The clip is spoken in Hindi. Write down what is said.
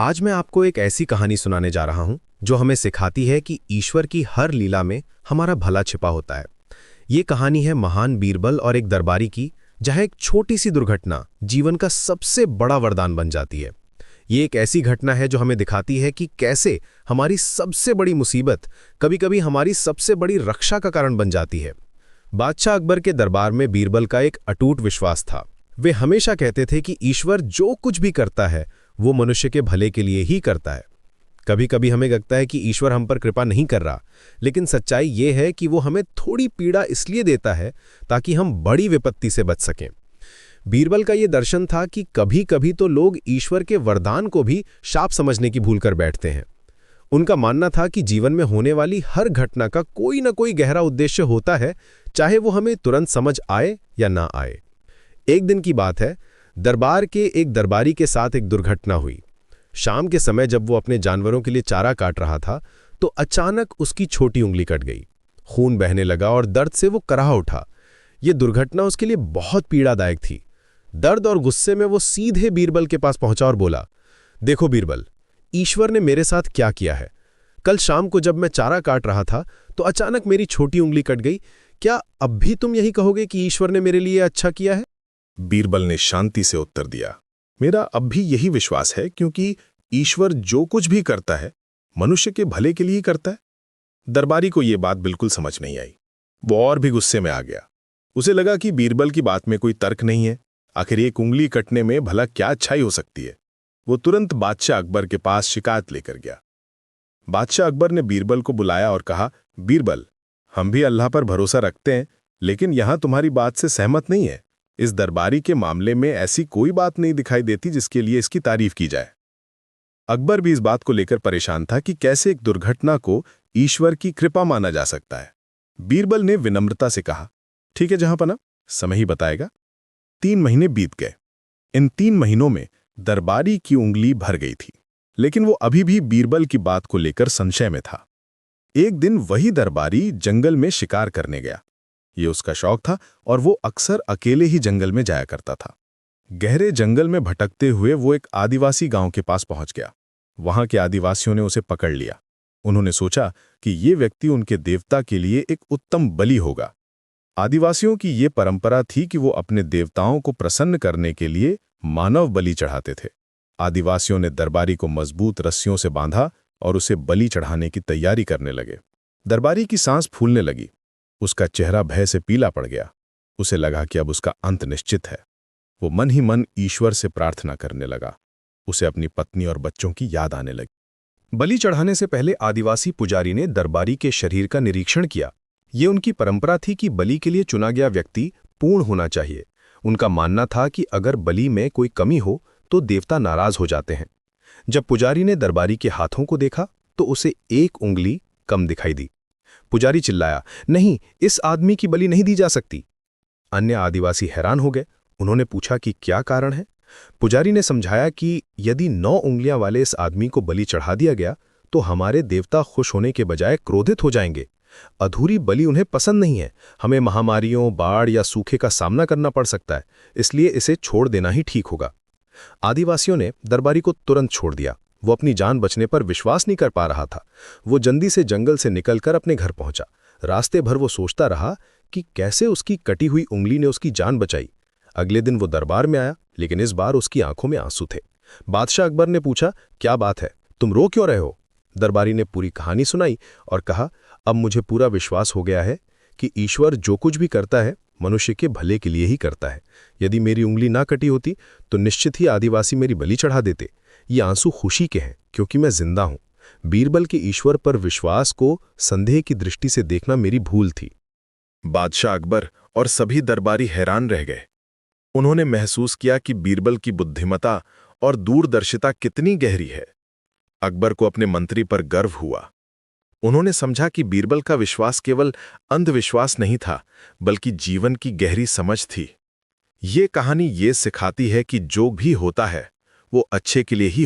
आज मैं आपको एक ऐसी कहानी सुनाने जा रहा हूं जो हमें सिखाती है कि ईश्वर की हर लीला में हमारा भला छिपा होता है। ये कहानी है महान बीरबल और एक दरबारी की, जहां एक छोटी सी दुर्घटना जीवन का सबसे बड़ा वरदान बन जाती है। ये एक ऐसी घटना है जो हमें दिखाती है कि कैसे हमारी सबसे बड़ी मुसीबत कभी-कभी हमारी सबसे बड़ी रक्षा का कारण बन जाती है। बादशाह अकबर के दरबार में बीरबल का एक अटूट विश्वास था। वे हमेशा कहते थे कि ईश्वर जो कुछ भी करता है वो मनुष्य के भले के लिए ही करता है। कभी कभी हमें लगता है कि ईश्वर हम पर कृपा नहीं कर रहा, लेकिन सच्चाई ये है कि वो हमें थोड़ी पीड़ा इसलिए देता है ताकि हम बड़ी विपत्ति से बच सकें। बीरबल का ये दर्शन था कि कभी कभी तो लोग ईश्वर के वरदान को भी शाप समझने की भूल कर बैठते हैं। उनका मानना था कि जीवन में होने वाली हर घटना का कोई न कोई गहरा उद्देश्य होता है, चाहे वो हमें तुरंत समझ आए या ना आए। एक दिन की बात है, दरबार के एक दरबारी के साथ एक दुर्घटना हुई। शाम के समय जब वो अपने जानवरों के लिए चारा काट रहा था तो अचानक उसकी छोटी उंगली कट गई। खून बहने लगा और दर्द से वो कराह उठा। ये दुर्घटना उसके लिए बहुत पीड़ादायक थी। दर्द और गुस्से में वो सीधे बीरबल के पास पहुंचा और बोला, देखो बीरबल, ईश्वर ने मेरे साथ क्या किया है। कल शाम को जब मैं चारा काट रहा था तो अचानक मेरी छोटी उंगली कट गई। क्या अब भी तुम यही कहोगे कि ईश्वर ने मेरे लिए अच्छा किया है? बीरबल ने शांति से उत्तर दिया, मेरा अब भी यही विश्वास है, क्योंकि ईश्वर जो कुछ भी करता है मनुष्य के भले के लिए ही करता है। दरबारी को यह बात बिल्कुल समझ नहीं आई। वो और भी गुस्से में आ गया। उसे लगा कि बीरबल की बात में कोई तर्क नहीं है। आखिर एक उंगली कटने में भला क्या अच्छाई हो सकती है। वो तुरंत बादशाह अकबर के पास शिकायत लेकर गया। बादशाह अकबर ने बीरबल को बुलाया और कहा, बीरबल, हम भी अल्लाह पर भरोसा रखते हैं, लेकिन यहां तुम्हारी बात से सहमत नहीं है। इस दरबारी के मामले में ऐसी कोई बात नहीं दिखाई देती जिसके लिए इसकी तारीफ की जाए। अकबर भी इस बात को लेकर परेशान था कि कैसे एक दुर्घटना को ईश्वर की कृपा माना जा सकता है। बीरबल ने विनम्रता से कहा, ठीक है जहांपना, समय ही बताएगा। 3 महीने बीत गए। इन 3 महीनों में दरबारी की उंगली भर गई थी, लेकिन वो अभी भी बीरबल की बात को लेकर संशय में था। एक दिन वही दरबारी जंगल में शिकार करने गया। ये उसका शौक था और वो अक्सर अकेले ही जंगल में जाया करता था। गहरे जंगल में भटकते हुए वो एक आदिवासी गांव के पास पहुंच गया। वहां के आदिवासियों ने उसे पकड़ लिया। उन्होंने सोचा कि ये व्यक्ति उनके देवता के लिए एक उत्तम बलि होगा। आदिवासियों की ये परंपरा थी कि वो अपने देवताओं को प्रसन्न करने के लिए मानव बलि चढ़ाते थे। आदिवासियों ने दरबारी को मजबूत रस्सियों से बांधा और उसे बलि चढ़ाने की तैयारी करने लगे। दरबारी की सांस फूलने लगी। उसका चेहरा भय से पीला पड़ गया। उसे लगा कि अब उसका अंत निश्चित है। वो मन ही मन ईश्वर से प्रार्थना करने लगा। उसे अपनी पत्नी और बच्चों की याद आने लगी। बलि चढ़ाने से पहले आदिवासी पुजारी ने दरबारी के शरीर का निरीक्षण किया। ये उनकी परंपरा थी कि बलि के लिए चुना गया व्यक्ति पूर्ण होना चाहिए। उनका मानना था कि अगर बलि में कोई कमी हो तो देवता नाराज हो जाते हैं। जब पुजारी ने दरबारी के हाथों को देखा तो उसे एक उंगली कम दिखाई दी। पुजारी चिल्लाया, नहीं, इस आदमी की बलि नहीं दी जा सकती। अन्य आदिवासी हैरान हो गए। उन्होंने पूछा कि क्या कारण है। पुजारी ने समझाया कि यदि 9 उंगलियां वाले इस आदमी को बलि चढ़ा दिया गया तो हमारे देवता खुश होने के बजाय क्रोधित हो जाएंगे। अधूरी बलि उन्हें पसंद नहीं है। हमें महामारियों, बाढ़ या सूखे का सामना करना पड़ सकता है, इसलिए इसे छोड़ देना ही ठीक होगा। आदिवासियों ने दरबारी को तुरंत छोड़ दिया। वो अपनी जान बचने पर विश्वास नहीं कर पा रहा था। वो जल्दी से जंगल से निकलकर अपने घर पहुंचा। रास्ते भर वो सोचता रहा कि कैसे उसकी कटी हुई उंगली ने उसकी जान बचाई। अगले दिन वो दरबार में आया, लेकिन इस बार उसकी आंखों में आंसू थे। बादशाह अकबर ने पूछा, क्या बात है, तुम रो क्यों रहे हो? दरबारी ने पूरी कहानी सुनाई और कहा, अब मुझे पूरा विश्वास हो गया है कि ईश्वर जो कुछ भी करता है मनुष्य के भले के लिए ही करता है। यदि मेरी उंगली ना कटी होती तो निश्चित ही आदिवासी मेरी बलि चढ़ा देते। ये आंसू खुशी के हैं क्योंकि मैं जिंदा हूं। बीरबल के ईश्वर पर विश्वास को संदेह की दृष्टि से देखना मेरी भूल थी। बादशाह अकबर और सभी दरबारी हैरान रह गए। उन्होंने महसूस किया कि बीरबल की बुद्धिमता और दूरदर्शिता कितनी गहरी है। अकबर को अपने मंत्री पर गर्व हुआ। उन्होंने समझा कि बीरबल का विश्वास केवल अंधविश्वास नहीं था, बल्कि जीवन की गहरी समझ थी। ये कहानी ये सिखाती है कि जो भी होता है वो अच्छे के लिए ही